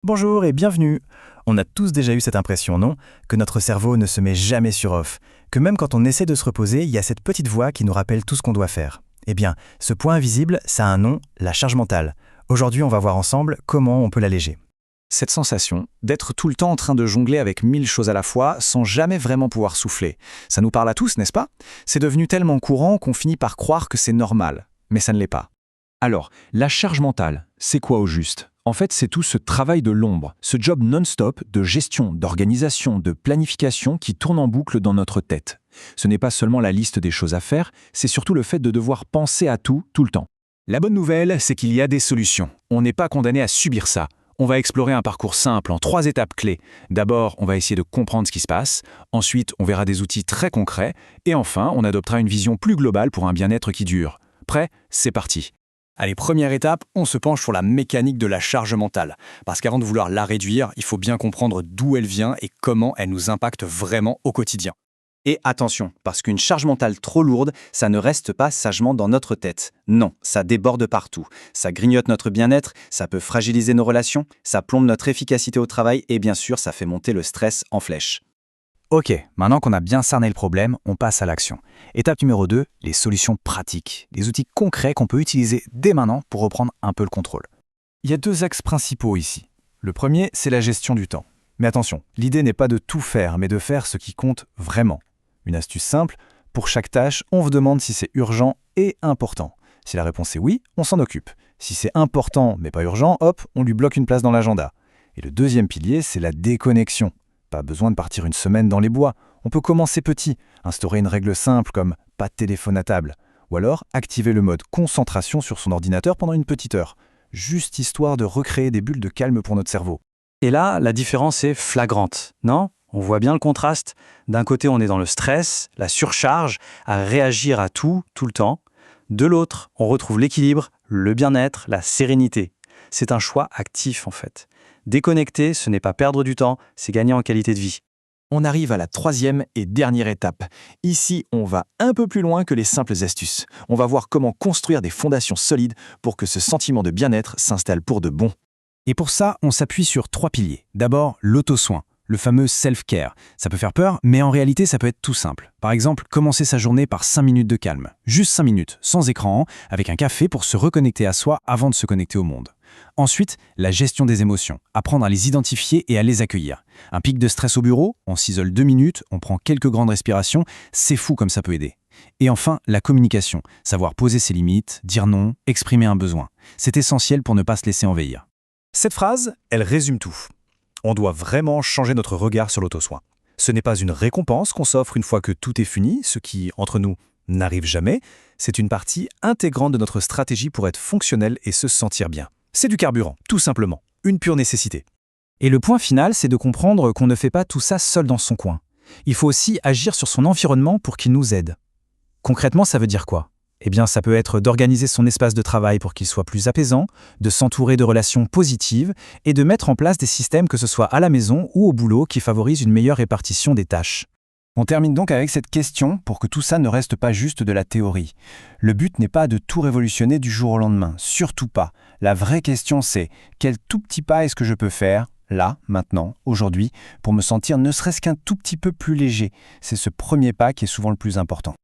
Bonjour et bienvenue. On a tous déjà eu cette impression, non? Que notre cerveau ne se met jamais sur off. Que même quand on essaie de se reposer, il y a cette petite voix qui nous rappelle tout ce qu'on doit faire. Eh bien, ce point invisible, ça a un nom, la charge mentale. Aujourd'hui, on va voir ensemble comment on peut l'alléger. Cette sensation d'être tout le temps en train de jongler avec 1000 choses à la fois sans jamais vraiment pouvoir souffler. Ça nous parle à tous, n'est-ce pas? C'est devenu tellement courant qu'on finit par croire que c'est normal, mais ça ne l'est pas. Alors, la charge mentale, c'est quoi au juste? En fait, c'est tout ce travail de l'ombre, ce job non-stop de gestion, d'organisation, de planification qui tourne en boucle dans notre tête. Ce n'est pas seulement la liste des choses à faire, c'est surtout le fait de devoir penser à tout, tout le temps. La bonne nouvelle, c'est qu'il y a des solutions. On n'est pas condamné à subir ça. On va explorer un parcours simple en 3 étapes clés. D'abord, on va essayer de comprendre ce qui se passe. Ensuite, on verra des outils très concrets. Et enfin, on adoptera une vision plus globale pour un bien-être qui dure. Prêt? C'est parti. Allez, première étape, on se penche sur la mécanique de la charge mentale. Parce qu'avant de vouloir la réduire, il faut bien comprendre d'où elle vient et comment elle nous impacte vraiment au quotidien. Et attention, parce qu'une charge mentale trop lourde, ça ne reste pas sagement dans notre tête. Non, ça déborde partout. Ça grignote notre bien-être, ça peut fragiliser nos relations, ça plombe notre efficacité au travail et bien sûr, ça fait monter le stress en flèche. Ok, maintenant qu'on a bien cerné le problème, on passe à l'action. Étape numéro 2, les solutions pratiques. Des outils concrets qu'on peut utiliser dès maintenant pour reprendre un peu le contrôle. Il y a 2 axes principaux ici. Le premier, c'est la gestion du temps. Mais attention, l'idée n'est pas de tout faire, mais de faire ce qui compte vraiment. Une astuce simple, pour chaque tâche, on vous demande si c'est urgent et important. Si la réponse est oui, on s'en occupe. Si c'est important mais pas urgent, hop, on lui bloque une place dans l'agenda. Et le deuxième pilier, c'est la déconnexion. Pas besoin de partir une semaine dans les bois. On peut commencer petit, instaurer une règle simple comme pas de téléphone à table. Ou alors activer le mode concentration sur son ordinateur pendant une petite heure. Juste histoire de recréer des bulles de calme pour notre cerveau. Et là, la différence est flagrante, non? On voit bien le contraste. D'un côté, on est dans le stress, la surcharge, à réagir à tout, tout le temps. De l'autre, on retrouve l'équilibre, le bien-être, la sérénité. C'est un choix actif en fait. Déconnecter, ce n'est pas perdre du temps, c'est gagner en qualité de vie. On arrive à la 3e et dernière étape. Ici, on va un peu plus loin que les simples astuces. On va voir comment construire des fondations solides pour que ce sentiment de bien-être s'installe pour de bon. Et pour ça, on s'appuie sur 3 piliers. D'abord, l'auto-soin, le fameux self-care. Ça peut faire peur, mais en réalité, ça peut être tout simple. Par exemple, commencer sa journée par 5 minutes de calme. Juste 5 minutes, sans écran, avec un café pour se reconnecter à soi avant de se connecter au monde. Ensuite, la gestion des émotions. Apprendre à les identifier et à les accueillir. Un pic de stress au bureau, on s'isole 2 minutes, on prend quelques grandes respirations, c'est fou comme ça peut aider. Et enfin, la communication. Savoir poser ses limites, dire non, exprimer un besoin. C'est essentiel pour ne pas se laisser envahir. Cette phrase, elle résume tout. On doit vraiment changer notre regard sur l'auto-soin. Ce n'est pas une récompense qu'on s'offre une fois que tout est fini, ce qui, entre nous, n'arrive jamais. C'est une partie intégrante de notre stratégie pour être fonctionnel et se sentir bien. C'est du carburant, tout simplement. Une pure nécessité. Et le point final, c'est de comprendre qu'on ne fait pas tout ça seul dans son coin. Il faut aussi agir sur son environnement pour qu'il nous aide. Concrètement, ça veut dire quoi? Eh bien, ça peut être d'organiser son espace de travail pour qu'il soit plus apaisant, de s'entourer de relations positives et de mettre en place des systèmes, que ce soit à la maison ou au boulot, qui favorisent une meilleure répartition des tâches. On termine donc avec cette question pour que tout ça ne reste pas juste de la théorie. Le but n'est pas de tout révolutionner du jour au lendemain, surtout pas. La vraie question c'est, quel tout petit pas est-ce que je peux faire, là, maintenant, aujourd'hui, pour me sentir ne serait-ce qu'un tout petit peu plus léger? C'est ce premier pas qui est souvent le plus important.